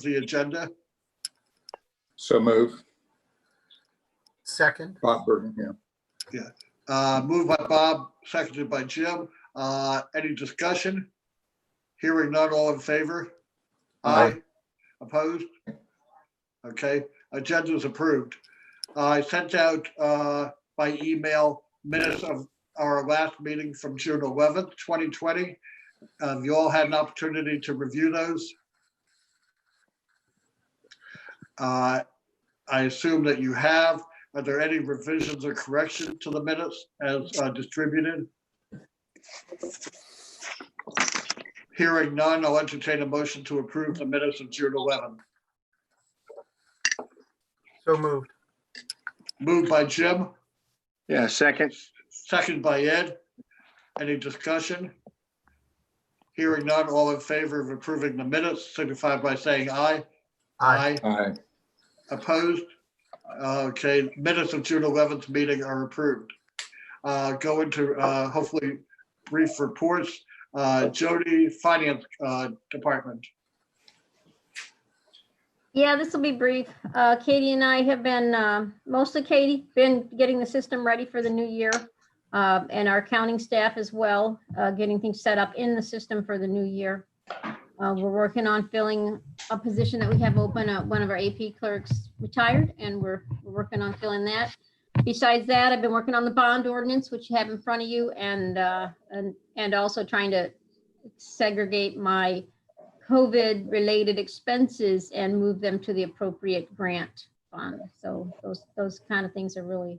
the agenda? So move. Second. Bob Burton, yeah. Moved by Bob, seconded by Jim. Any discussion? Hearing none, all in favor? Aye. Opposed? Okay, agenda is approved. I sent out by email minutes of our last meeting from June 11th, 2020. You all had an opportunity to review those. I assume that you have. Are there any revisions or corrections to the minutes as distributed? Hearing none, I'll entertain a motion to approve the minutes of June 11th. So moved. Moved by Jim, Yeah, second. second by Ed. Any discussion? Hearing none, all in favor of approving the minutes, signify by saying aye. Aye. Aye. Opposed? Okay, minutes of June 11th meeting are approved. Go into hopefully brief reports. Jody, Finance Department. Yeah, this will be brief. Katie and I have been, mostly Katie, been getting the system ready for the new year. And our accounting staff as well, getting things set up in the system for the new year. We're working on filling a position that we have open. One of our AP clerks retired, and we're working on filling that. Besides that, I've been working on the bond ordinance, which you have in front of you, and also trying to segregate my COVID-related expenses and move them to the appropriate grant fund. So those kind of things are really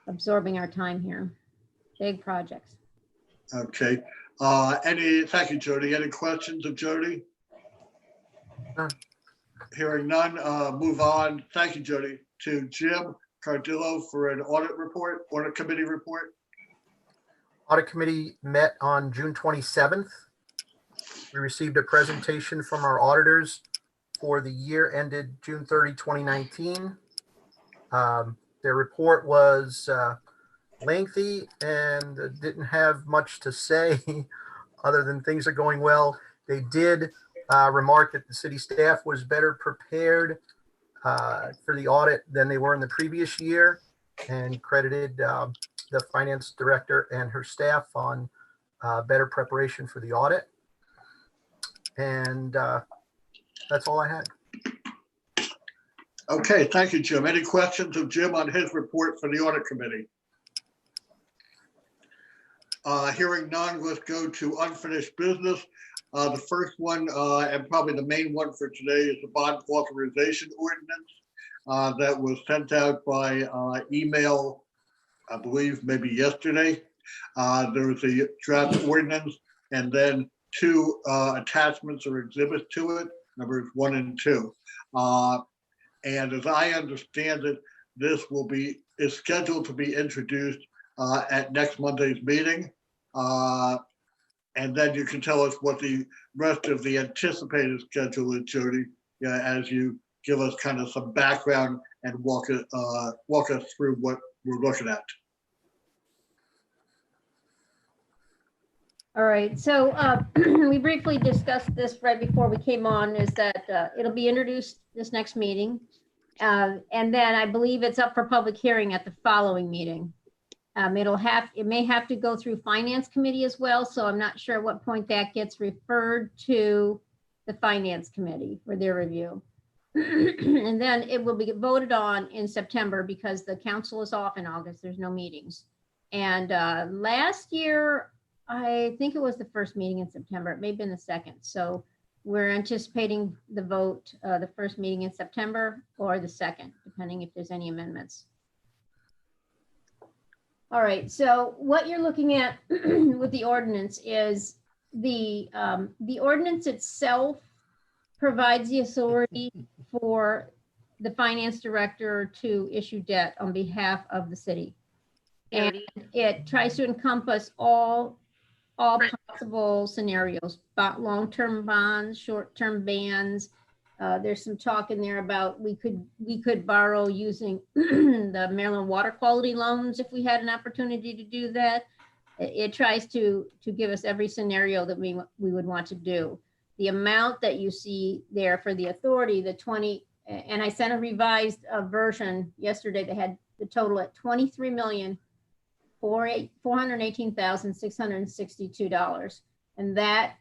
absorbing our time here. Big projects. Okay. Thank you, Jody. Any questions of Jody? None. Hearing none, move on. Thank you, Jody. To Jim Cardillo for an audit committee report. Audit committee met on June 27th. We received a presentation from our auditors for the year ended June 30, 2019. Their report was lengthy and didn't have much to say other than things are going well. They did remark that the city staff was better prepared for the audit than they were in the previous year, and credited the finance director and her staff on better preparation for the audit. And that's all I had. Okay, thank you, Jim. Any questions of Jim on his report for the audit committee? Hearing none, let's go to unfinished business. The first one, and probably the main one for today, is the bond authorization ordinance that was sent out by email, I believe maybe yesterday. There was a draft ordinance and then two attachments or exhibits to it, numbers 1 and 2. And as I understand it, this is scheduled to be introduced at next Monday's meeting. And then you can tell us what the rest of the anticipated schedule is, Jody, as you give us kind of some background and walk us through what we're looking at. All right, so we briefly discussed this right before we came on, is that it'll be introduced this next meeting. And then I believe it's up for public hearing at the following meeting. It may have to go through finance committee as well. So I'm not sure at what point that gets referred to the finance committee for their review. And then it will be voted on in September because the council is off in August. There's no meetings. And last year, I think it was the first meeting in September. It may have been the second. So we're anticipating the vote, the first meeting in September or the second, depending if there's any amendments. All right, so what you're looking at with the ordinance is the ordinance itself provides the authority for the finance director to issue debt on behalf of the city. And it tries to encompass all possible scenarios, long-term bonds, short-term bans. There's some talk in there about we could borrow using the Maryland water quality loans if we had an opportunity to do that. It tries to give us every scenario that we would want to do. the amount that you see there for the authority, the 20, and I sent a revised version yesterday that had the total at $23,418,662. And that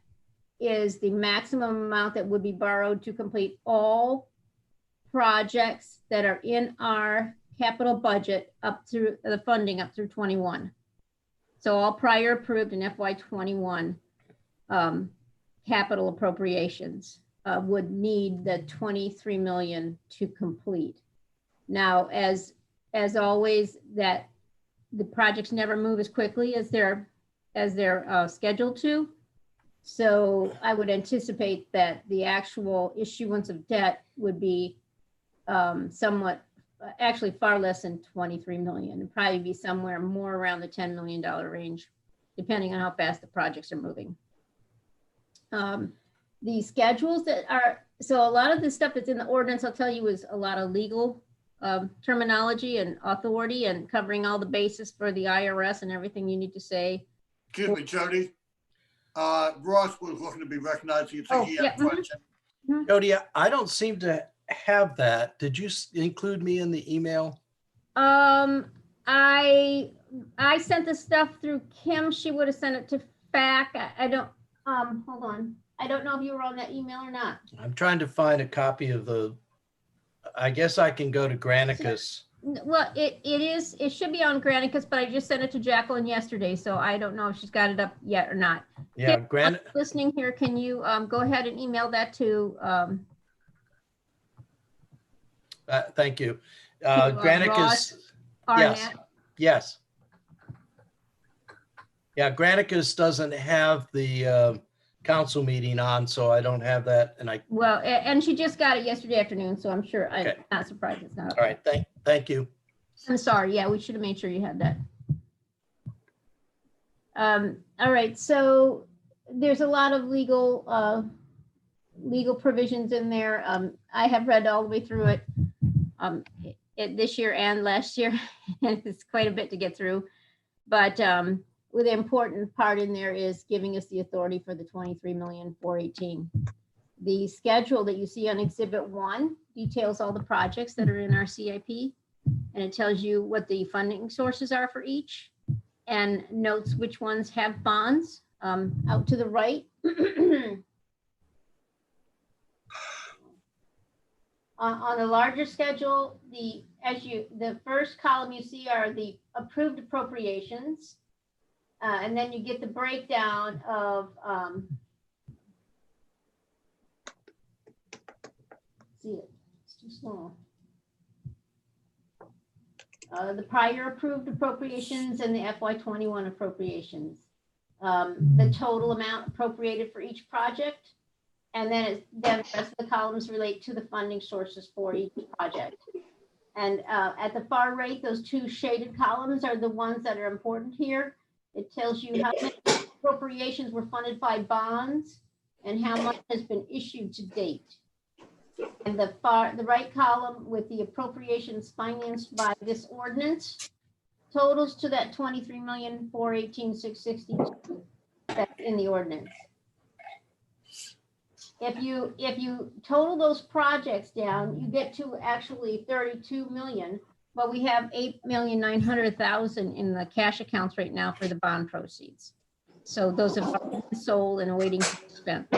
is the maximum amount that would be borrowed to complete all projects that are in our capital budget up through the funding up through 21. So all prior approved in FY21 capital appropriations would need the 23 million to complete. Now, as always, that the projects never move as quickly as they're scheduled to. So I would anticipate that the actual issuance of debt would be somewhat, actually far less than 23 million. It'd probably be somewhere more around the $10 million range, depending on how fast the projects are moving. The schedules that are, so a lot of the stuff that's in the ordinance, I'll tell you, is a lot of legal terminology and authority and covering all the bases for the IRS and everything you need to say. Excuse me, Jody. Ross was looking to be recognized. You think he had a question? Jody, I don't seem to have that. Did you include me in the email? I sent the stuff through Kim. She would have sent it to FAC. I don't, hold on. I don't know if you were on that email or not. I'm trying to find a copy of the, I guess I can go to Granicus. Well, it should be on Granicus, but I just sent it to Jacqueline yesterday, so I don't know if she's got it up yet or not. Yeah, Kim, listening here, can you go ahead and email that to thank you. Granicus, Ross yes, Arnett? yes. Yeah, Granicus doesn't have the council meeting on, so I don't have that. And I, Well, and she just got it yesterday afternoon, so I'm sure, I'm Okay. not surprised it's not. all right, thank you. I'm sorry, yeah, we should have made sure you had that. All right, so there's a lot of legal provisions in there. I have read all the way through it, this year and last year. It's quite a bit to get through, but with the important part in there is giving us the authority for the 23,418,000. The schedule that you see on Exhibit 1 details all the projects that are in our CIP, and it tells you what the funding sources are for each, and notes which ones have bonds. Out to the right, on the larger schedule, the first column you see are the approved appropriations, and then you get the breakdown of see it, it's too small. The prior approved appropriations and the FY21 appropriations. The total amount appropriated for each project, and then the rest of the columns relate to the funding sources for each project. And at the far right, those two shaded columns are the ones that are important here. It tells you how many appropriations were funded by bonds and how much has been issued to date. And the right column with the appropriations financed by this ordinance totals to that 23,418,662 that's in the ordinance. If you total those projects down, you get to actually 32 million, but we have 8,900,000 in the cash accounts right now for the bond proceeds. So those have been sold and awaiting to be spent.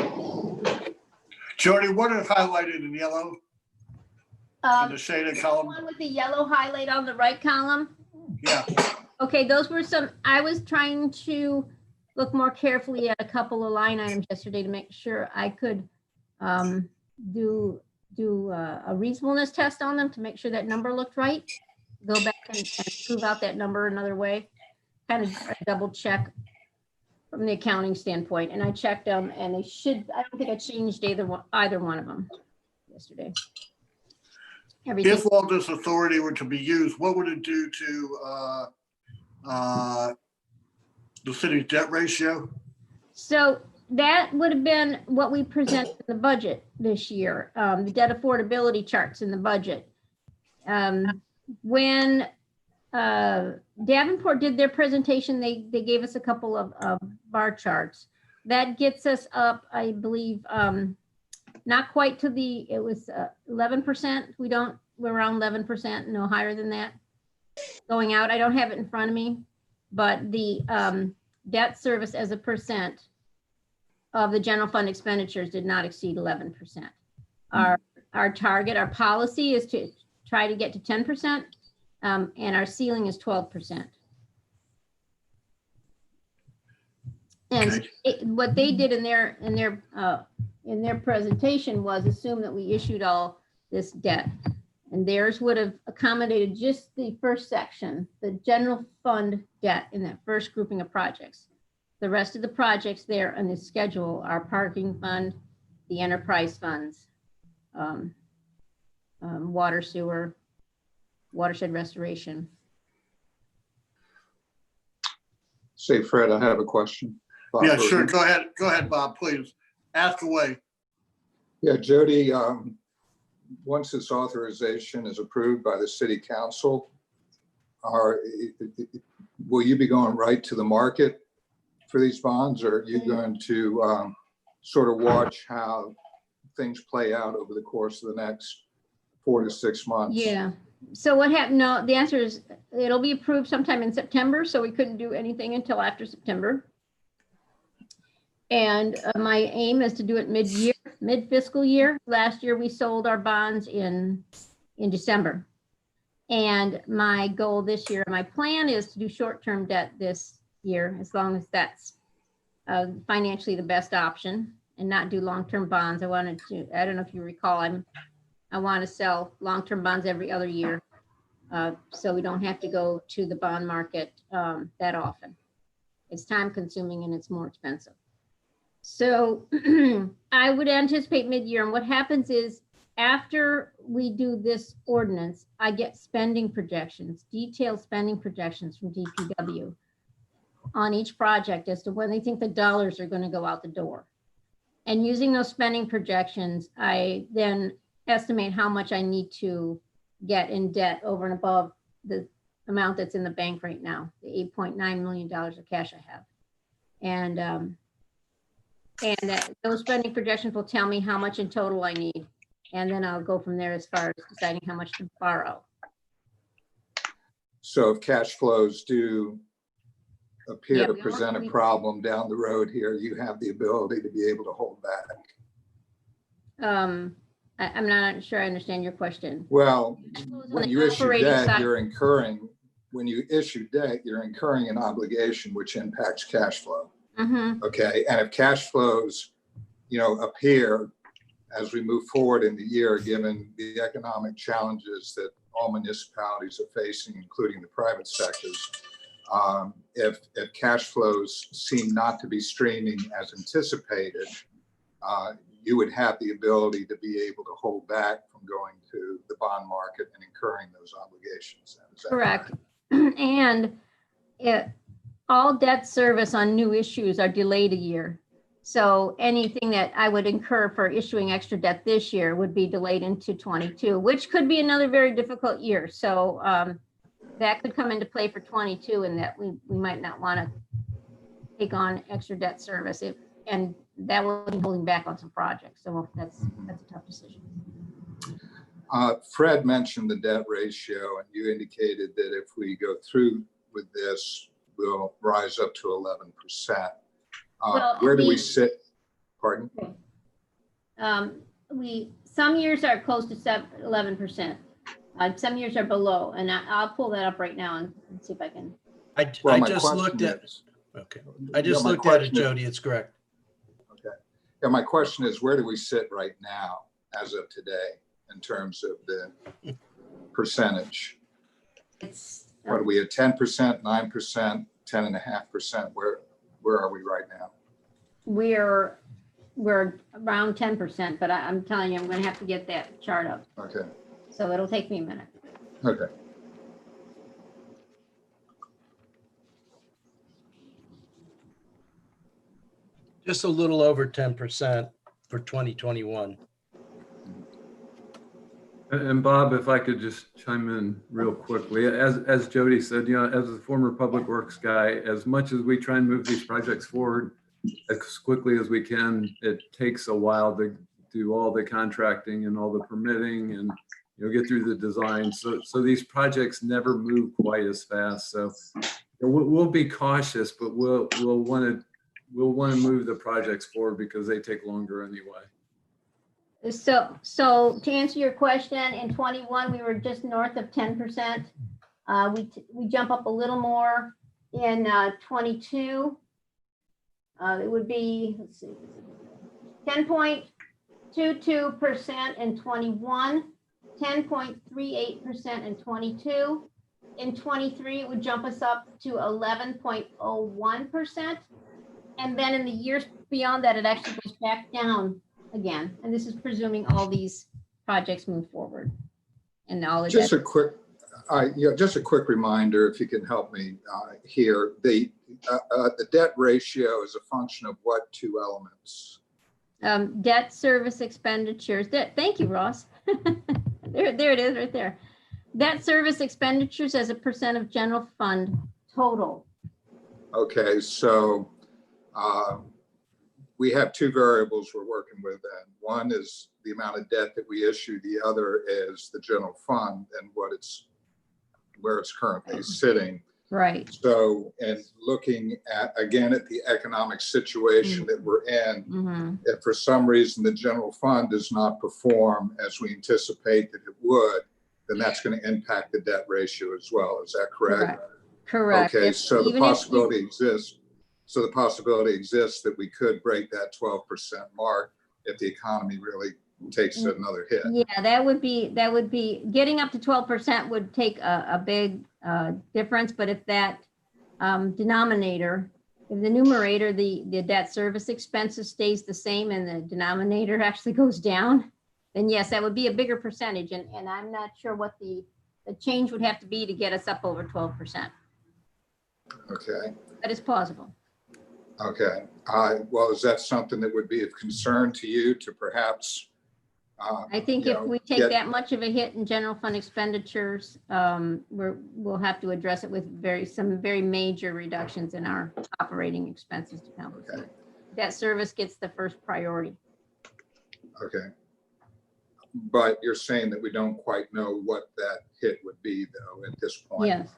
Jody, what is highlighted in yellow in the shaded The column? one with the yellow highlight on the right column. Yeah, Okay, those were some, I was trying to look more carefully at a couple of line items yesterday to make sure I could do a reasonableness test on them to make sure that number looked right. Go back and prove out that number another way, kind of double check from the accounting standpoint. And I checked them and they should, I don't think I changed either one of them yesterday. Everything. if all this authority were to be used, what would it do to the city's debt ratio? So that would have been what we presented in the budget this year, the debt affordability charts in the budget. When Davenport did their presentation, they gave us a couple of bar charts. that gets us up, I believe, not quite to it was 11%. We're around 11%, no higher than that going out. I don't have it in front of me, but the debt service as a percent of the general fund expenditures did not exceed 11%. Our target, our policy is to try to get to 10%, and our ceiling is 12%. And what they did in their presentation was assume that we issued all this debt, and theirs would have accommodated just the first section, the general fund debt in that first grouping of projects. The rest of the projects there on the schedule are parking fund, the enterprise funds, water, sewer, watershed restoration. Say, Fred, I have a question. Bob Yeah, sure. Bergen. Go ahead, Bob, please. Ask away. Yeah, Jody, once this authorization is approved by the city council, will you be going right to the market for these bonds, or are you going to sort of watch how things play out over the course of the next 4 to 6 months? Yeah. So what happened? No, the answer is it'll be approved sometime in September. So we couldn't do anything until after September. And my aim is to do it mid-year, mid-fiscal year. Last year, we sold our bonds in December. And my goal this year, my plan is to do short-term debt this year, as long as that's financially the best option, and not do long-term bonds. I don't know if you recall, I want to sell long-term bonds every other year. So we don't have to go to the bond market that often. It's time consuming and it's more expensive. So I would anticipate mid-year. And what happens is after we do this ordinance, I get spending projections, detailed spending projections from DPW on each project as to when they think the dollars are going to go out the door. And using those spending projections, I then estimate how much I need to get in debt over and above the amount that's in the bank right now, the $8.9 million of cash I have. And those spending projections will tell me how much in total I need. And then I'll go from there as far as deciding how much to borrow. So if cash flows do appear Yeah, to we present want- a problem down the road here, you have the ability to be able to hold back. I'm not sure I understand your question. Well, On when the you issue operating debt, side- you're incurring an obligation which impacts cash flow. Mhm. Okay, and if cash flows, appear as we move forward in the year, given the economic challenges that all municipalities are facing, including the private sectors, if cash flows seem not to be streaming as anticipated, you would have the ability to be able to hold back from going to the bond market and incurring those obligations. Is that Correct. And all debt service on new issues are delayed a year. So anything that I would incur for issuing extra debt this year would be delayed into 22, which could be another very difficult year. So that could come into play for 22, and that we might not want to take on extra debt service, and that will be holding back on some projects. So that's a tough decision. Fred mentioned the debt ratio, and you indicated that if we go through with this, we'll rise up to 11%. Well, Where do we sit? Pardon? Some years are close to 11%. Some years are below, and I'll pull that up right now and see if I can. Well, I my just question looked at, is- okay. I just my looked at it, question is- Jody. It's correct. Okay. Yeah, my question is, where do we sit right now as of today in terms of the percentage? It's What are we at, 10%, 9%, 10.5%? Where are we right now? we're around 10%, but I'm telling you, I'm going to have to get that chart up. Okay, So it'll take me a minute. okay. Just a little over 10% for 2021. And Bob, if I could just chime in real quickly, as Jody said, as a former public works guy, as much as we try and move these projects forward, as quickly as we can. It takes a while to do all the contracting and all the permitting and, get through the design. So these projects never move quite as fast. So we'll be cautious, but we'll want to move the projects forward because they take longer anyway. So to answer your question, in 21, we were just north of 10%. We jump up a little more in 22. It would be, let's see, 10.22% in 21, 10.38% in 22. In 23, it would jump us up to 11.01%. And then in the years beyond that, it actually goes back down again. And this is presuming all these projects move forward. And all of Just that. a quick, just a quick reminder, if you can help me here, the debt ratio is a function of what two elements? Debt service expenditures. Thank you, Ross. There it is right there. Debt service expenditures as a percent of general fund total. Okay, so we have two variables we're working with then. One is the amount of debt that we issue. The other is the general fund and where it's currently sitting. Right. So, and looking at, again, at the economic situation that we're in, if for some reason the general fund does not perform as we anticipate that it would, then that's going to impact the debt ratio as well. Is that correct? Correct. Okay, If- so the even if you- possibility exists. So the possibility exists that we could break that 12% mark if the economy really takes another hit. Yeah, that would be getting up to 12% would take a big difference. But if that denominator, if the numerator, the debt service expenses stays the same and the denominator actually goes down, then yes, that would be a bigger percentage. And I'm not sure what the change would have to be to get us up over 12%. Okay. But it's plausible. Okay. Well, is that something that would be of concern to you to perhaps? I think if we take that much of a hit in general fund expenditures, we'll have to address it with some very major reductions in our operating expenses to compensate. Okay. That service gets the first priority. Okay. But you're saying that we don't quite know what that hit would be though at this point? Yes.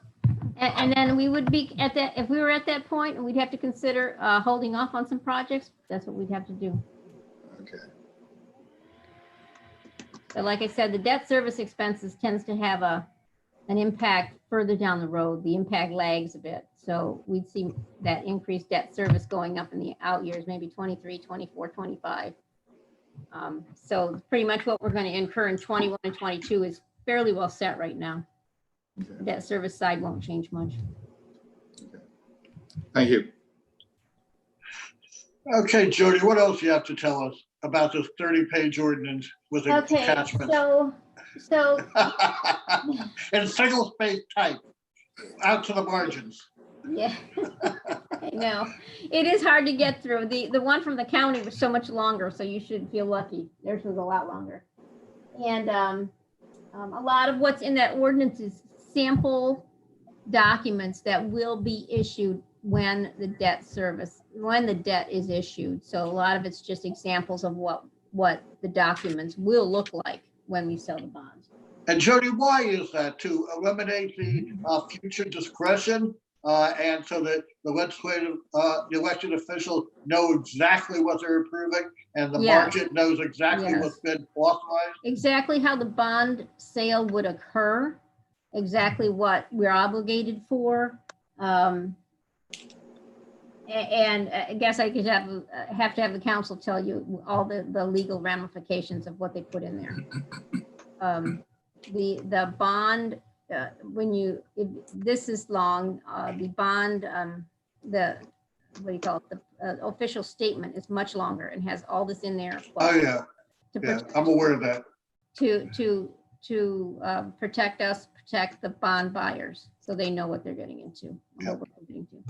And then we would be at that, if we were at that point, and we'd have to consider holding off on some projects, that's what we'd have to do. Okay. But like I said, the debt service expenses tends to have an impact further down the road. The impact lags a bit. So we'd see that increased debt service going up in the out years, maybe 23, 24, 25. So pretty much what we're going to incur in 21 and 22 is fairly well set right now. Okay. That service side won't change much. Thank you. Okay, Jody, what else do you have to tell us about this 30-page ordinance with Okay, attachments? so And single-space type, out to the margins. yeah, I know. It is hard to get through. The one from the county was so much longer, so you should feel lucky. Theirs was a lot longer. And a lot of what's in that ordinance is sample documents that will be issued when the debt is issued. So a lot of it's just examples of what the documents will look like when we sell the bonds. And Jody, why is that? To eliminate the future discretion and so that the elected officials know exactly what they're approving and the Yes. market knows exactly Yes. what's been authorized? Exactly how the bond sale would occur, exactly what we're obligated for. And I guess I could have to have the council tell you all the legal ramifications of what they put in there. The bond, this is long, the bond, what do you call it? The official statement is much longer and has all this in there. Oh, yeah, I'm aware of that. To protect us, protect the bond buyers, so they know what they're getting into. Yeah. What we're getting into.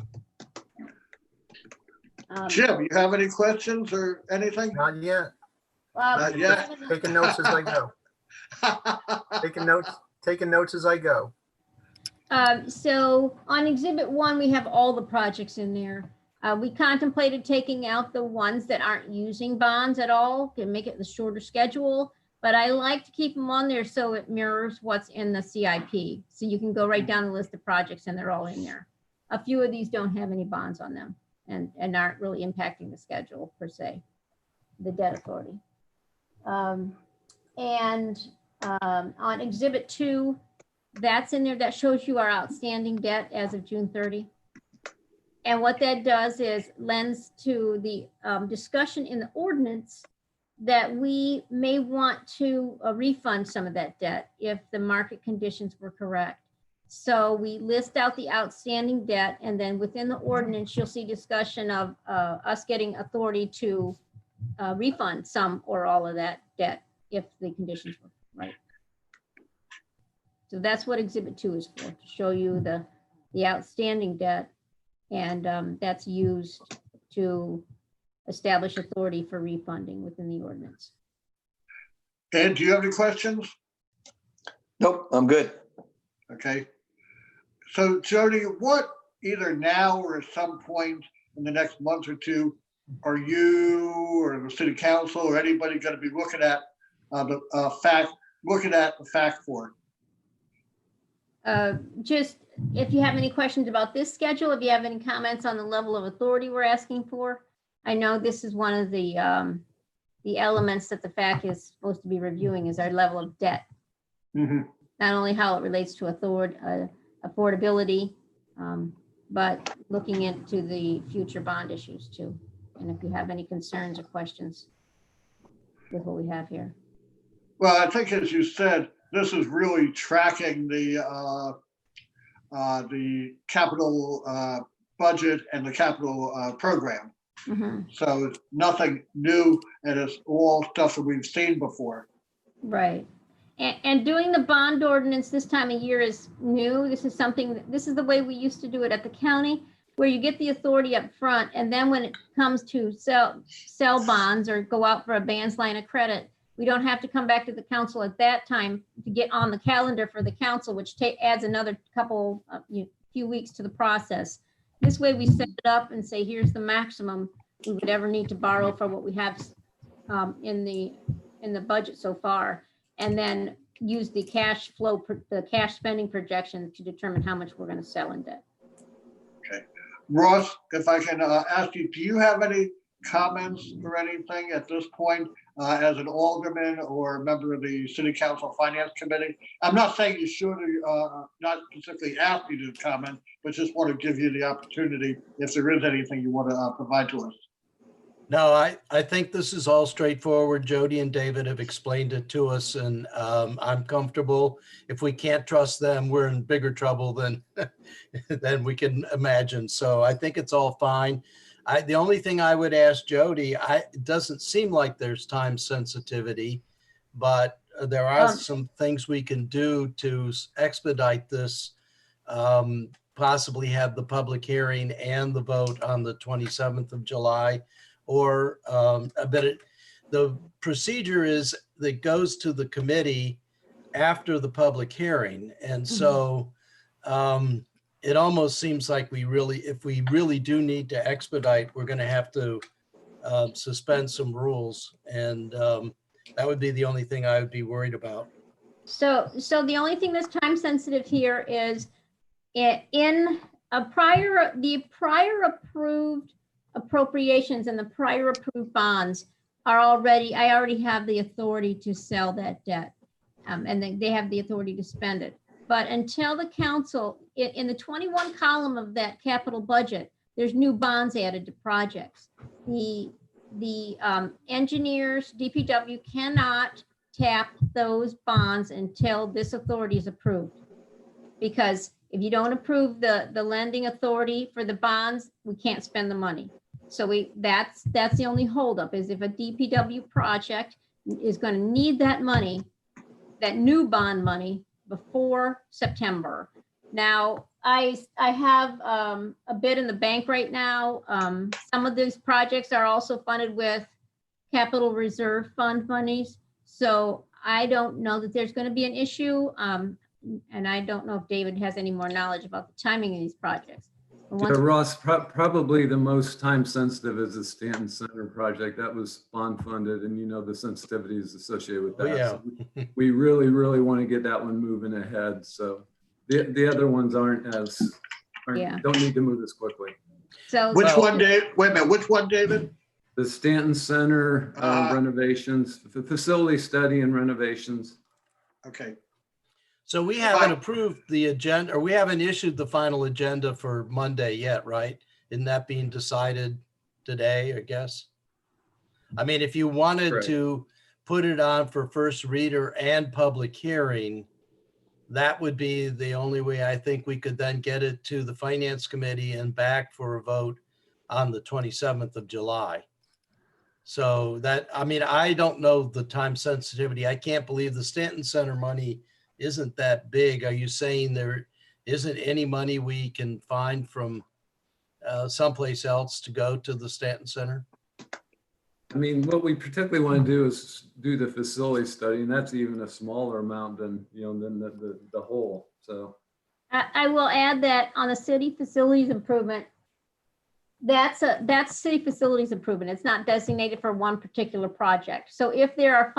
Jim, you have any questions or anything? Not yet. Not yet. Taking notes as I go. Taking notes as I go. So on exhibit 1, we have all the projects in there. We contemplated taking out the ones that aren't using bonds at all, can make it the shorter schedule. But I like to keep them on there so it mirrors what's in the CIP. So you can go right down the list of projects and they're all in there. A few of these don't have any bonds on them and aren't really impacting the schedule per se, the debt authority. On Exhibit 2, that's in there, that shows you our outstanding debt as of June 30. And what that does is lends to the discussion in the ordinance that we may want to refund some of that debt if the market conditions were correct. So we list out the outstanding debt, and then within the ordinance, you'll see discussion of us getting authority to refund some or all of that debt if the conditions were right. So that's what Exhibit 2 is for, to show you the outstanding debt. And that's used to establish authority for refunding within the ordinance. Ed, do you have any questions? Nope, I'm good. Okay. So Jody, what either now or at some point in the next month or two, are you or the city council or anybody going to be looking at the fact for? Just if you have any questions about this schedule, if you have any comments on the level of authority we're asking for. I know this is one of the elements that the FAC is supposed to be reviewing is our level of debt. Mhm. Not only how it relates to affordability, but looking into the future bond issues too. And if you have any concerns or questions with what we have here. Well, I think as you said, this is really tracking the capital budget and the capital program. Mhm. So it's nothing new, and it's all stuff that we've seen before. Right. And doing the bond ordinance this time of year is new. This is something, this is the way we used to do it at the county, where you get the authority up front, and then when it comes to sell bonds or go out for a Bands line of credit, we don't have to come back to the council at that time to get on the calendar for the council, which adds another few weeks to the process. This way we set it up and say, here's the maximum we would ever need to borrow for what we have in the budget so far, and then use the cash flow, the cash spending projection to determine how much we're going to sell in debt. Okay. Ross, if I can ask you, do you have any comments or anything at this point as an alderman or a member of the City Council Finance Committee? I'm not saying you should, not specifically ask you to comment, but just want to give you the opportunity if there is anything you want to provide to us. No, I think this is all straightforward. Jody and David have explained it to us, and I'm comfortable. If we can't trust them, we're in bigger trouble than we can imagine. So I think it's all fine. The only thing I would ask Jody, it doesn't seem like there's time sensitivity, but there are some things we can do to expedite this, possibly have the public hearing and the vote on the 27th of July. Or the procedure is that goes to the committee after the public hearing. And so it almost seems like if we really do need to expedite, we're going to have to suspend some rules. And that would be the only thing I would be worried about. So the only thing that's time sensitive here is in the prior approved appropriations and the prior approved bonds are I already have the authority to sell that debt. And they have the authority to spend it. But until the council, in the 21 column of that capital budget, there's new bonds added to projects. The engineers, DPW cannot tap those bonds until this authority is approved. Because if you don't approve the lending authority for the bonds, we can't spend the money. So that's the only holdup, is if a DPW project is going to need that money, that new bond money, before September. Now, I have a bit in the bank right now. Some of these projects are also funded with capital reserve fund monies. So I don't know that there's going to be an issue. And I don't know if David has any more knowledge about the timing of these projects. Yeah, Ross, probably the most time sensitive is the Stanton Center project. That was bond funded, and you know the sensitivities associated with Oh, that. yeah. So we really, really want to get that one moving ahead. So the other ones Yeah. don't need to move as quickly. So. Which Well- one, Dave? Wait a minute, which one, David? The Stanton Center renovations, the facility study and renovations. Okay, So we haven't Fine. approved the agenda, or we haven't issued the final agenda for Monday yet, right? Isn't that being decided today, I guess? I mean, if you wanted Correct. to put it on for first reader and public hearing, that would be the only way I think we could then get it to the Finance Committee and back for a vote on the 27th of July. So that, I mean, I don't know the time sensitivity. I can't believe the Stanton Center money isn't that big. Are you saying there isn't any money we can find from someplace else to go to the Stanton Center? I mean, what we particularly want to do is do the facility study, and that's even a smaller amount than, than the whole. So I will add that on the city facilities improvement, that's city facilities improvement. It's not designated for one particular project. So if there are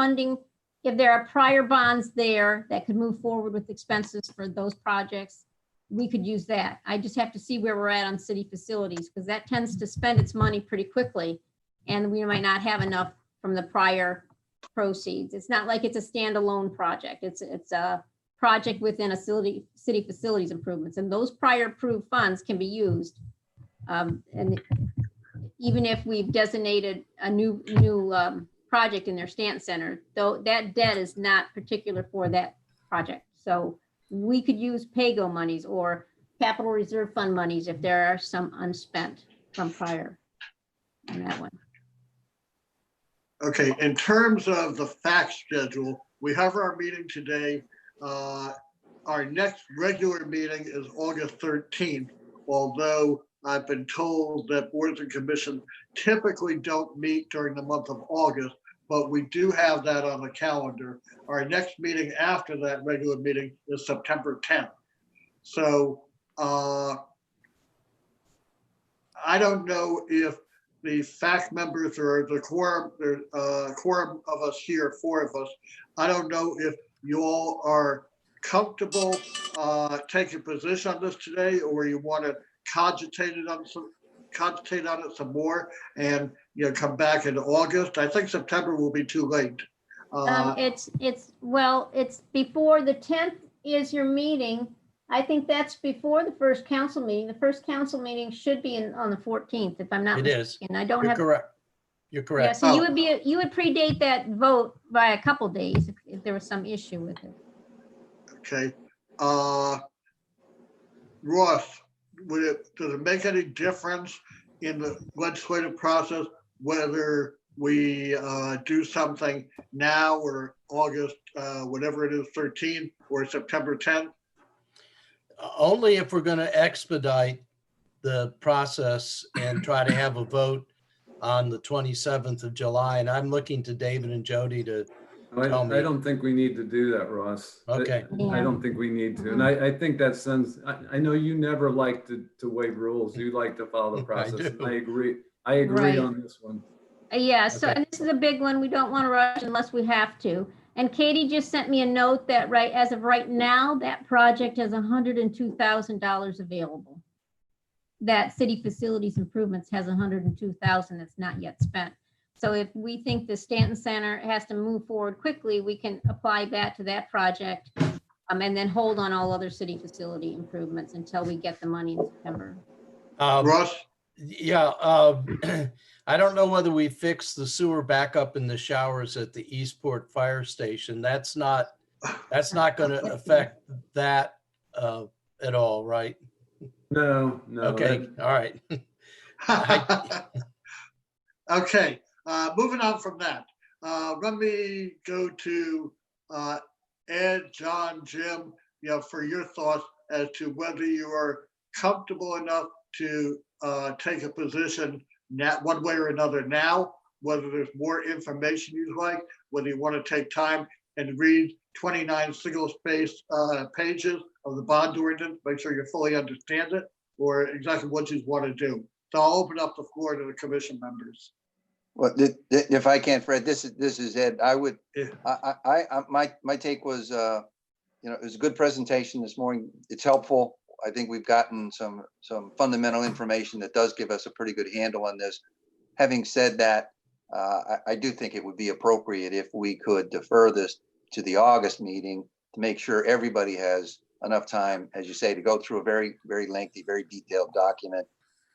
prior bonds there that could move forward with expenses for those projects, we could use that. I just have to see where we're at on city facilities, because that tends to spend its money pretty quickly, and we might not have enough from the prior proceeds. It's not like it's a standalone project. It's a project within a city facilities improvements, and those prior approved funds can be used. And even if we've designated a new project in their Stanton Center, though that debt is not particular for that project. So we could use PAYGO monies or capital reserve fund monies if there are some unspent from prior on that one. okay. In terms of the fact schedule, we have our meeting today. Our next regular meeting is August 13th, although I've been told that boards and commissions typically don't meet during the month of August, but we do have that on the calendar. Our next meeting after that regular meeting is September 10th. So I don't know if the fact members or the quorum of us here, 4 of us, I don't know if you all are comfortable taking position on this today, or you want to cogitate on it some more and come back in August. I think September will be too late. It's before the 10th is your meeting. I think that's before the first council meeting. The first council meeting should be on the 14th, if I'm not It is. mistaken. I don't You're have. correct. You're Yeah, correct. so you would predate that vote by a couple days if there was some issue with it. Okay. Ross, does it make any difference in the legislative process whether we do something now or August, whatever it is, 13th or September 10th? Only if we're going to expedite the process and try to have a vote on the 27th of July. And I'm looking to David and Jody to, I Tell me. don't think we need to do that, Ross. Okay. I don't think we need to. And I think that sends, I know you never like to waive rules. You like to follow the I process. do. And I agree. I agree Right. on this one. Yeah, so Okay. and this is a big one. We don't want to rush unless we have to. And Katie just sent me a note that as of right now, that project has $102,000 available. That city facilities improvements has $102,000 that's not yet spent. So if we think the Stanton Center has to move forward quickly, we can apply that to that project and then hold on all other city facility improvements until we get the money in September. Ross? yeah, I don't know whether we fixed the sewer backup in the showers at the Eastport Fire Station. That's not going to affect that at all, right? No. Okay, all right. Okay, moving on from that, let me go to Ed, John, Jim, for your thoughts as to whether you are comfortable enough to take a position one way or another now, whether there's more information you'd like, whether you want to take time and read 29 single-spaced pages of the bond ordinance, make sure you fully understand it, or exactly what you want to do. So I'll open up the floor to the commission members. Well, if I can, Fred, this is Ed. I would, Yeah. my take was, it was a good presentation this morning. It's helpful. I think we've gotten some fundamental information that does give us a pretty good handle on this. Having said that, I do think it would be appropriate if we could defer this to the August meeting to make sure everybody has enough time, as you say, to go through a very, very lengthy, very detailed document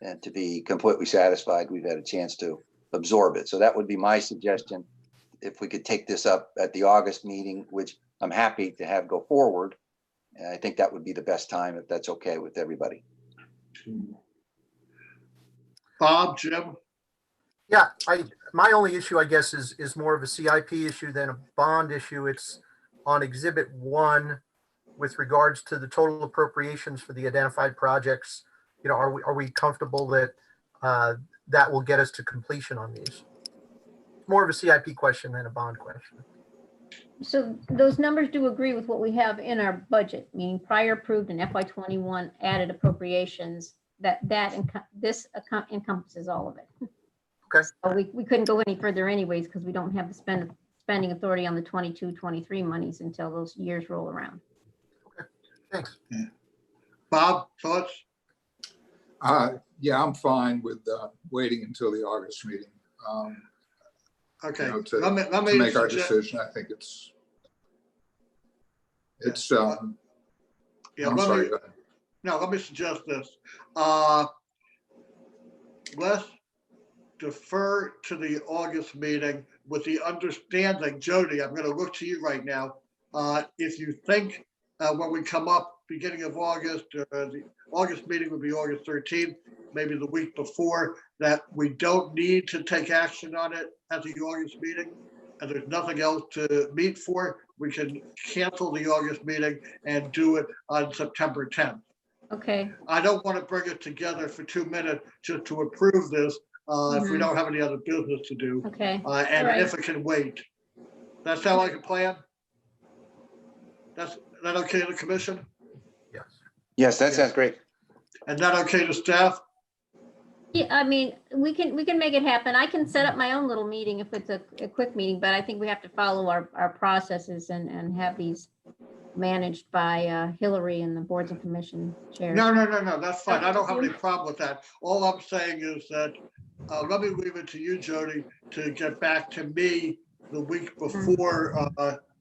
and to be completely satisfied we've had a chance to absorb it. So that would be my suggestion. If we could take this up at the August meeting, which I'm happy to have go forward, and I think that would be the best time if that's okay with everybody. Bob, Jim? Yeah, my only issue, I guess, is more of a CIP issue than a bond issue. It's on Exhibit 1 with regards to the total appropriations for the identified projects. Are we comfortable that that will get us to completion on these? More of a CIP question than a bond question. So those numbers do agree with what we have in our budget, meaning prior approved and FY21 added appropriations, this encompasses all of it. Okay. So we couldn't go any further anyways, because we don't have the spending authority on the 22-23 monies until those years roll around. Thanks. Bob, thoughts? Yeah, I'm fine with waiting until the August meeting. Okay. To Let me make our suggest- decision. I think it's Yeah, I'm sorry. Go ahead. let me suggest this. Let's defer to the August meeting with the understanding, Jody, I'm going to look to you right now. If you think when we come up beginning of August, the August meeting would be August 13th, maybe the week before, that we don't need to take action on it at the August meeting, and there's nothing else to meet for, we can cancel the August meeting and do it on September 10th. Okay, I don't want to bring it together for 2 minutes just to approve this if we don't have any other business to do. okay. And All right. if it can wait. That sound like a plan? Is that okay to the commission? Yes. Yes, that sounds great. And that okay to staff? Yeah, I mean, we can make it happen. I can set up my own little meeting if it's a quick meeting, but I think we have to follow our processes and have these managed by Hillary and the boards and commission chairs. No, that's fine. I don't have any problem with that. All I'm saying is that, let me leave it to you, Jody, to get back to me the week before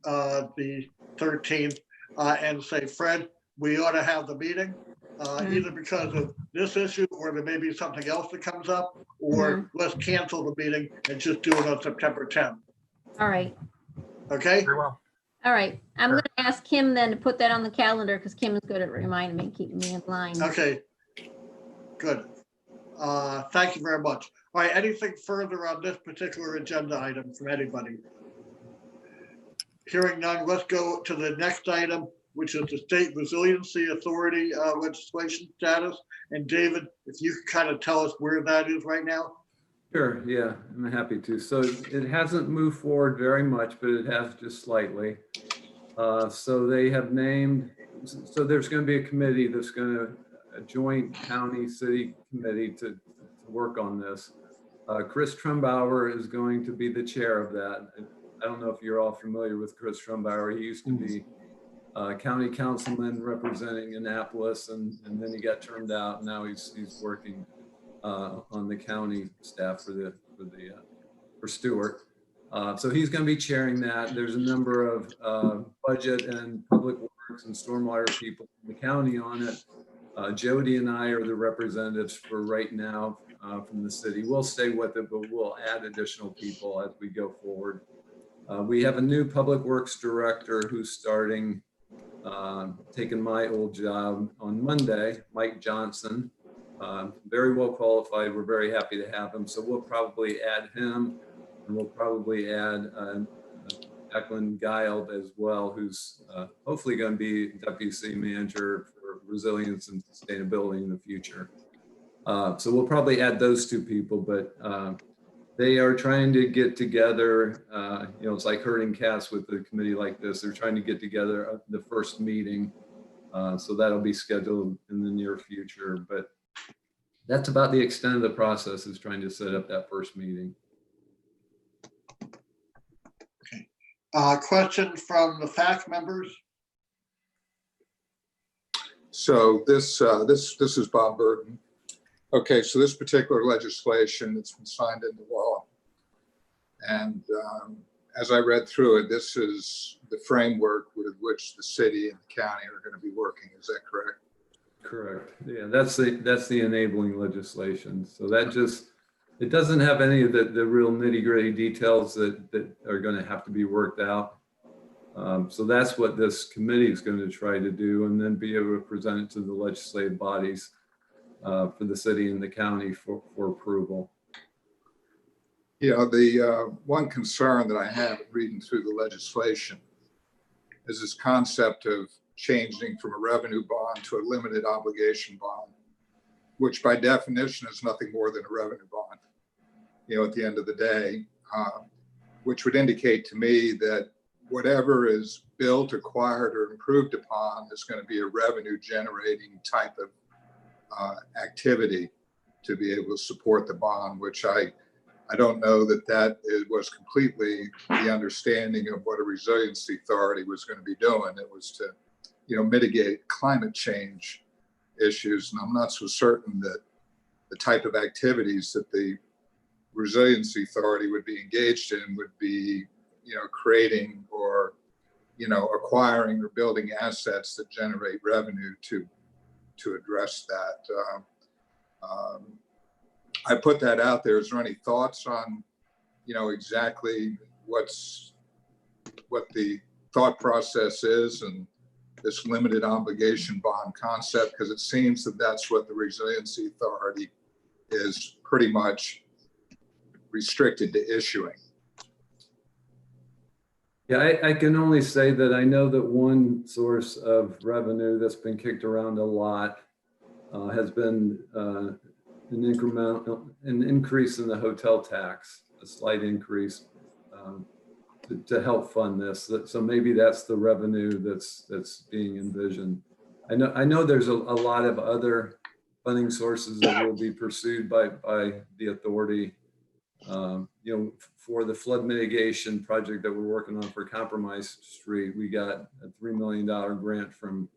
the 13th and say, Fred, we ought to have the meeting, either because of this issue or there may be something else that comes up, or let's cancel the meeting and just do it on September 10th. All right, Okay? Very well. all right. I'm Sure. going to ask Kim then to put that on the calendar because Kim is good at reminding me, keeping me in line. Okay. Good. Thank you very much. All right, anything further on this particular agenda item from anybody? Hearing none, let's go to the next item, which is the State Resiliency Authority legislation status. And David, if you could kind of tell us where that is right now? Sure, yeah, I'm happy to. So it hasn't moved forward very much, but it has just slightly. So they have named, so there's going to be a committee that's going to, a joint county city committee to work on this. Chris Trumbauer is going to be the chair of that. I don't know if you're all familiar with Chris Trumbauer. He used to be county councilman representing Annapolis, and then he got turned out. Now he's working on the county staff for Stewart. So he's going to be chairing that. There's a number of budget and public works and stormwater people from the county on it. Jody and I are the representatives for right now from the city. We'll stay with it, but we'll add additional people as we go forward. We have a new public works director who's starting, taking my old job on Monday, Mike Johnson. Very well qualified. We're very happy to have him. So we'll probably add him, and we'll probably add Declan Guild as well, who's hopefully going to be deputy city manager for resilience and sustainability in the future. So we'll probably add those two people, but they are trying to get together. It's like herding cats with a committee like this. They're trying to get together the first meeting So that'll be scheduled in the near future, but that's about the extent of the process, is trying to set up that first meeting. Question from the FAC members? So this is Bob Burton. Okay, so this particular legislation, it's been signed into law. And as I read through it, this is the framework with which the city and the county are going to be working. Is that correct? Correct. Yeah, that's the enabling legislation. So that just, it doesn't have any of the real nitty gritty details that are going to have to be worked out. So that's what this committee is going to try to do, and then be able to present it to the legislative bodies for the city and the county for approval. You know, the one concern that I have reading through the legislation is this concept of changing from a revenue bond to a limited obligation bond, which by definition is nothing more than a revenue bond, you know, at the end of the day, which would indicate to me that whatever is built, acquired, or improved upon is going to be a revenue generating type of activity to be able to support the bond, which I don't know that was completely the understanding of what a resiliency authority was going to be doing. It was to, you know, mitigate climate change issues. And I'm not so certain that the type of activities that the resiliency authority would be engaged in would be, you know, creating or, you know, acquiring or building assets that generate revenue to address that. I put that out there. Is there any thoughts on, you know, exactly what the thought process is and this limited obligation bond concept? Because it seems that that's what the resiliency authority is pretty much restricted to issuing. Yeah, I can only say that I know that one source of revenue that's been kicked around a lot has been an increase in the hotel tax, a slight increase to help fund this. So maybe that's the revenue that's being envisioned. I know there's a lot of other funding sources that will be pursued by the authority. You know, for the flood mitigation project that we're working on for Compromise Street, we got a $3 million grant from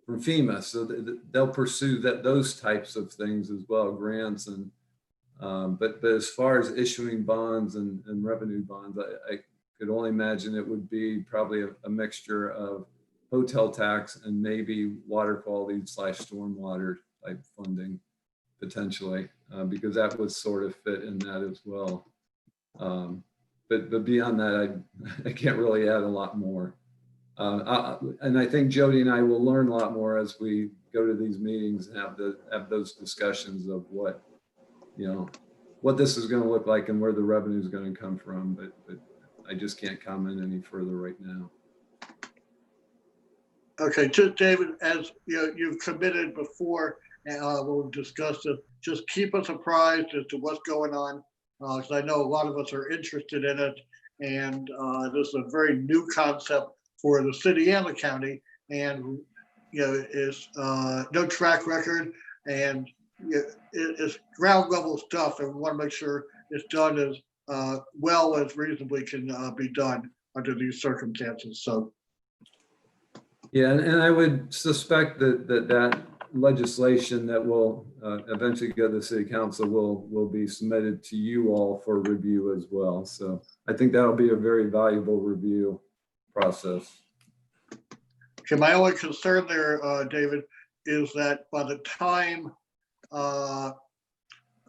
FEMA. So they'll pursue those types of things as well, grants. And but as far as issuing bonds and revenue bonds, I could only imagine it would be probably a mixture of hotel tax and maybe water quality / stormwater type funding potentially, because that would sort of fit in that as well. But beyond that, I can't really add a lot more. And I think Jody and I will learn a lot more as we go to these meetings and have those discussions of what, you know, what this is going to look like and where the revenue is going to come from. But I just can't comment any further right now. Okay, just David, as you know, you've committed before, and we'll discuss it. Just keep us apprised as to what's going on, because I know a lot of us are interested in it, and this is a very new concept for the city and the county, and you know, is no track record, and it's ground level stuff, and we want to make sure it's done as well as reasonably can be done under these circumstances. So. Yeah, and I would suspect that legislation that will eventually go to the city council will be submitted to you all for review as well. So I think that'll be a very valuable review process. Okay, my only concern there, David, is that by the time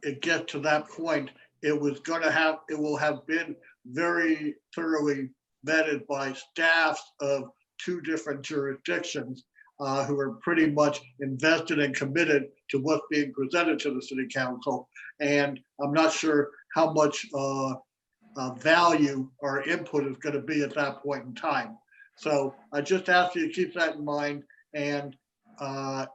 it gets to that point, it will have been very thoroughly vetted by staffs of 2 different jurisdictions who are pretty much invested and committed to what's being presented to the city council. And I'm not sure how much value or input is going to be at that point in time. So I just ask you to keep that in mind. And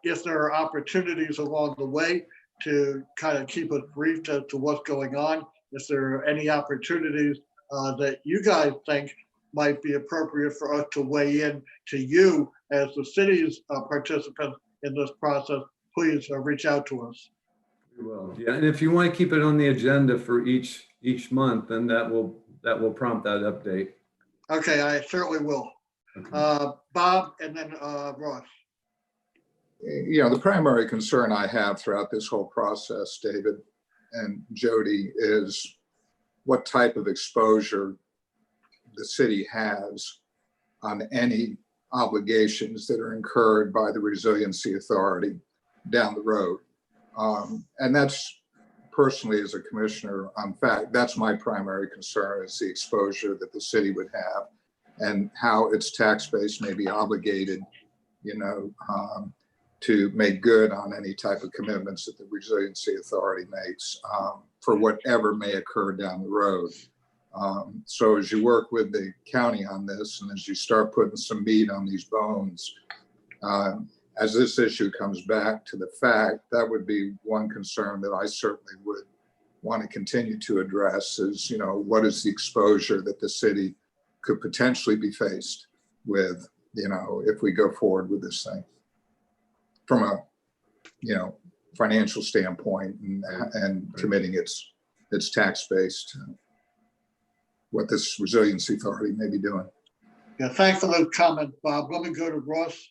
if there are opportunities along the way to kind of keep us briefed as to what's going on, if there are any opportunities that you guys think might be appropriate for us to weigh in to you as the city's participant in this process, please reach out to us. We will. Yeah, and if you want to keep it on the agenda for each month, then that will prompt that update. Okay, I certainly will. Okay. Bob and then Ross. You know, the primary concern I have throughout this whole process, David and Jody, is what type of exposure the city has on any obligations that are incurred by the Resiliency Authority down the road. And that's personally, as a commissioner, in fact, that's my primary concern, is the exposure that the city would have and how its tax base may be obligated, you know, to make good on any type of commitments that the Resiliency Authority makes for whatever may occur down the road. So as you work with the county on this, and as you start putting some meat on these bones, as this issue comes back to the fact, that would be one concern that I certainly would want to continue to address is, you know, what is the exposure that the city could potentially be faced with, you know, if we go forward with this thing from a, you know, financial standpoint and committing its tax base to what this Resiliency Authority may be doing. Yeah, thanks for those comments, Bob. Let me go to Ross.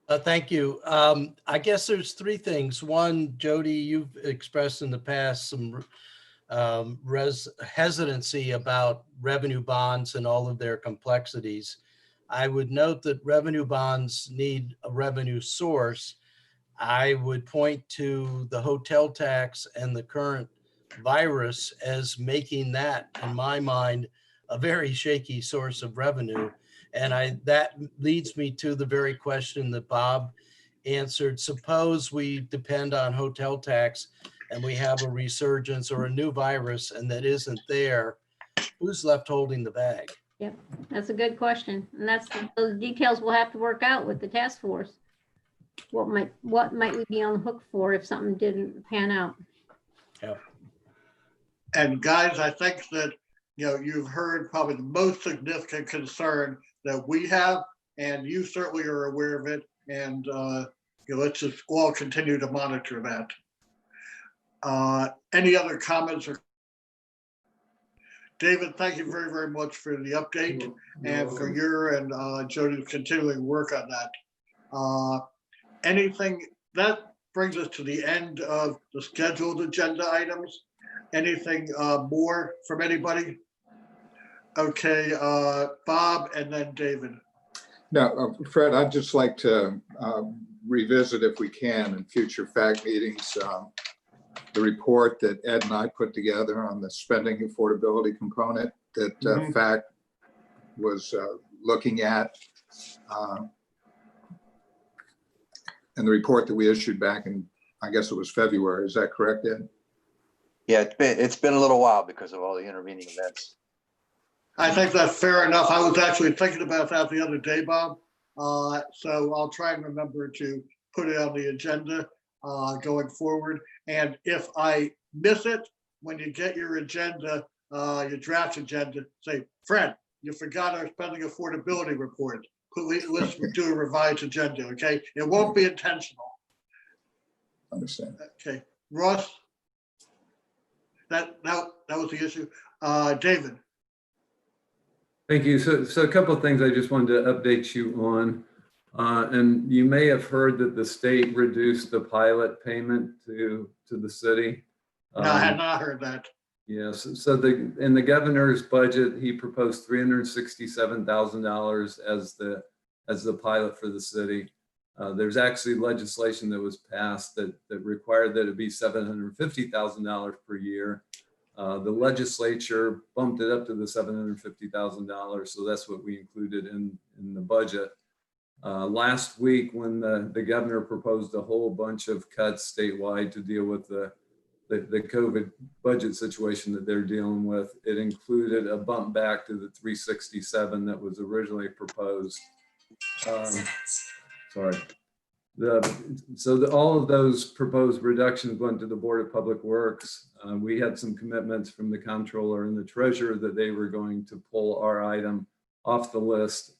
Thank you. I guess there's three things. One, Jody, you've expressed in the past some hesitancy about revenue bonds and all of their complexities. I would note that revenue bonds need a revenue source. I would point to the hotel tax and the current virus as making that, in my mind, a very shaky source of revenue. And that leads me to the very question that Bob answered. Suppose we depend on hotel tax and we have a resurgence or a new virus and that isn't there, who's left holding the bag? Yep, that's a good question. And that's those details we'll have to work out with the task force. What might we be on the hook for if something didn't pan out? And guys, I think that, you know, you've heard probably the most significant concern that we have, and you certainly are aware of it. And you know, let's just all continue to monitor that. Any other comments? Or David, thank you very, very much for the update and for your and Jody's continuing work on that. Anything that brings us to the end of the scheduled agenda items. Anything more from anybody? Okay, Bob and then David. No, Fred, I'd just like to revisit, if we can, in future fact meetings, the report that Ed and I put together on the spending affordability component that FACT was looking at, and the report that we issued back in, I guess it was February. Is that correct, Ed? Yeah, it's been a little while because of all the intervening events. I think that's fair enough. I was actually thinking about that the other day, Bob. So I'll try and remember to put it on the agenda going forward. And if I miss it, when you get your agenda, your draft agenda, say, Fred, you forgot our spending affordability report. Let's do a revised agenda, okay? It won't be intentional. Understand. Okay, Ross? That was the issue. David? Thank you. So a couple of things I just wanted to update you on. And you may have heard that the state reduced the pilot payment to the city. No, I had not heard that. Yes. So in the governor's budget, he proposed $367,000 as the pilot for the city. There's actually legislation that was passed that required that it be $750,000 per year. The legislature bumped it up to the $750,000, so that's what we included in the budget. Last week, when the governor proposed a whole bunch of cuts statewide to deal with the COVID budget situation that they're dealing with, it included a bump back to the 367 that was originally proposed. All of those proposed reductions went to the Board of Public Works. We had some commitments from the comptroller and the treasurer that they were going to pull our item off the list.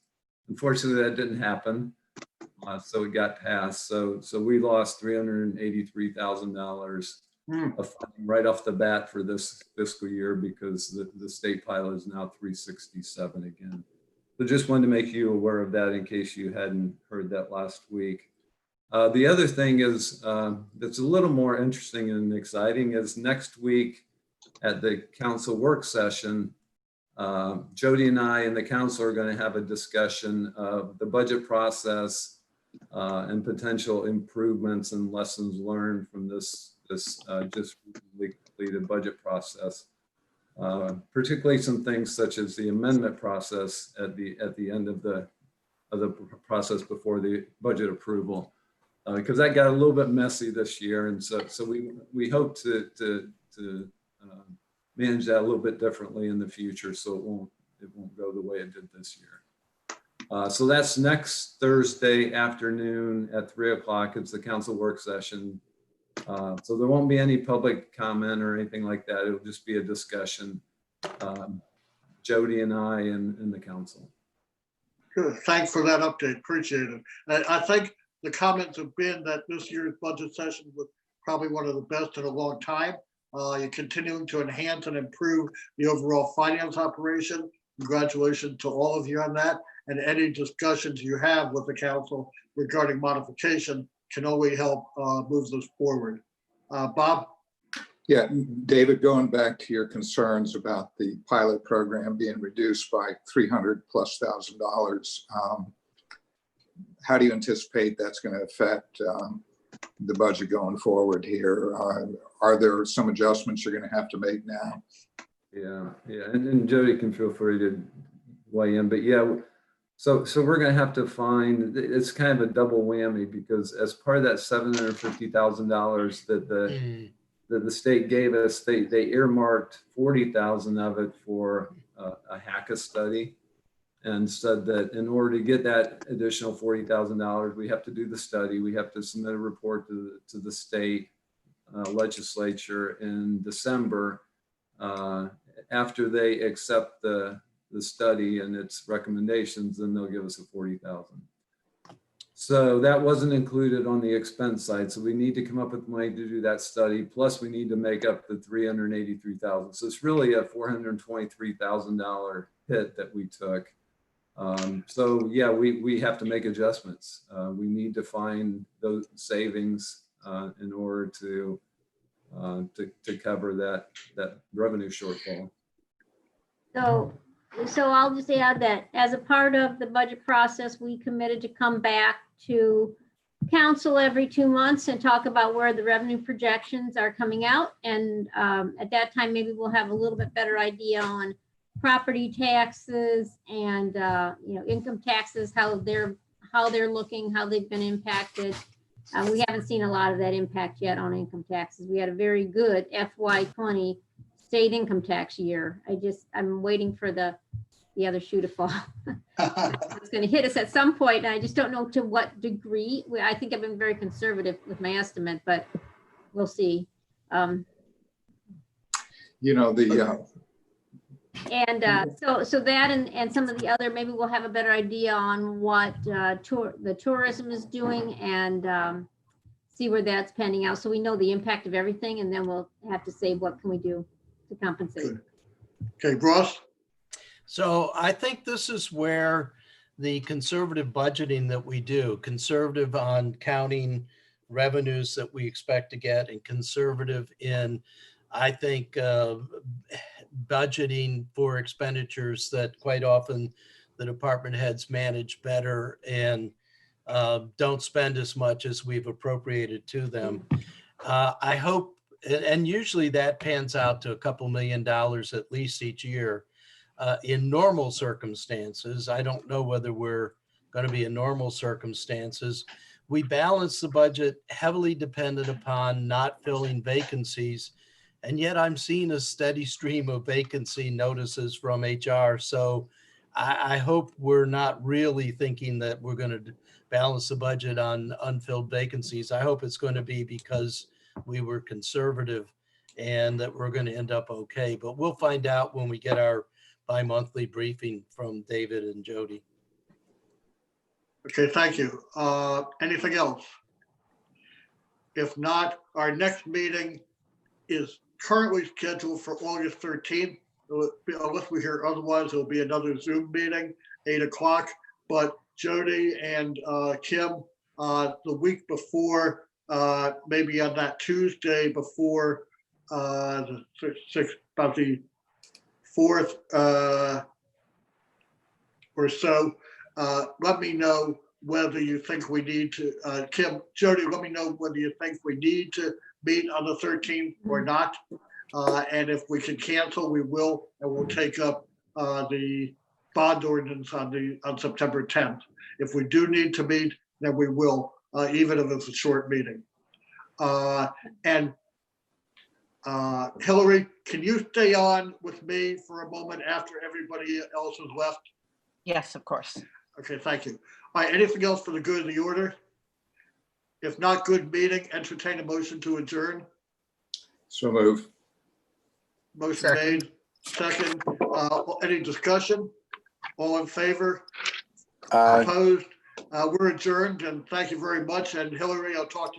Unfortunately, that didn't happen. So it got passed. So we lost $383,000 of funding right off the bat for this fiscal year because the state pilot is now 367 again. So just wanted to make you aware of that in case you hadn't heard that last week. The other thing is that's a little more interesting and exciting is next week at the council work session, Jody and I and the council are going to have a discussion of the budget process and potential improvements and lessons learned from this just recently completed budget process. Particularly some things such as the amendment process at the end of the process before the budget approval, because that got a little bit messy this year, and so we hope to manage that a little bit differently in the future, so it won't go the way it did this year. So that's next Thursday afternoon at 3 o'clock. It's the council work session. So there won't be any public comment or anything like that. It'll just be a discussion. Jody and I and the council. Good. Thanks for that update. Appreciate it. I think the comments have been that this year's budget session was probably one of the best in a long time. You're continuing to enhance and improve the overall finance operation. Congratulations to all of you on that. And any discussions you have with the council regarding modification can only help move this forward. Bob? Yeah, David, going back to your concerns about the pilot program being reduced by $300,000+, how do you anticipate that's going to affect the budget going forward here? Are there some adjustments you're going to have to make now? Yeah, and Jody can feel free to weigh in, but yeah, so we're going to have to find, it's kind of a double whammy because as part of that $750,000 that the state gave us, they earmarked 40,000 of it for a HACA study, and said that in order to get that additional $40,000, we have to do the study. We have to submit a report to the state legislature in December after they accept the study and its recommendations, then they'll give us a 40,000. So that wasn't included on the expense side. So we need to come up with money to do that study. Plus we need to make up the 383,000. So it's really a $423,000 hit that we took. So yeah, we have to make adjustments. We need to find those savings in order to cover that revenue shortfall. So I'll just add that as a part of the budget process, we committed to come back to council every 2 months and talk about where the revenue projections are coming out. And at that time, maybe we'll have a little bit better idea on property taxes and income taxes, how they're looking, how they've been impacted. We haven't seen a lot of that impact yet on income taxes. We had a very good FY20 state income tax year. I'm waiting for the other shoe to fall. It's going to hit us at some point, and I just don't know to what degree. I think I've been very conservative with my estimate, but we'll see. So that and some of the other, maybe we'll have a better idea on what the tourism is doing and see where that's panning out. So we know the impact of everything, and then we'll have to say, what can we do to compensate? Good. Okay, Ross? So I think this is where the conservative budgeting that we do, conservative on counting revenues that we expect to get, and conservative in, I think, budgeting for expenditures that quite often the department heads manage better and don't spend as much as we've appropriated to them. I hope, and usually that pans out to a couple $1 million at least each year. In normal circumstances, I don't know whether we're going to be in normal circumstances. We balance the budget heavily dependent upon not filling vacancies. And yet I'm seeing a steady stream of vacancy notices from HR. So I hope we're not really thinking that we're going to balance the budget on unfilled vacancies. I hope it's going to be because we were conservative and that we're going to end up okay. But we'll find out when we get our bi-monthly briefing from David and Jody. Okay, thank you. Anything else? If not, our next meeting is currently scheduled for August 13th. Unless we hear otherwise, it'll be another Zoom meeting, 8 o'clock. But Jody and Kim, the week before, maybe on that Tuesday before the 6th, about the 4th or so, let me know whether you think we need to, Jody, let me know whether you think we need to meet on the 13th or not. And if we can cancel, we will, and we'll take up the bond ordinance on September 10th. If we do need to meet, then we will, even if it's a short meeting. And Hillary, can you stay on with me for a moment after everybody else has left? Yes, of course. Okay, thank you. All right, anything else for the good of the order? If not, good meeting, entertain a motion to adjourn. So move. Motion made, second. Any discussion? All in favor? Aye. Opposed? We're adjourned, and thank you very much. And Hillary, I'll talk to you.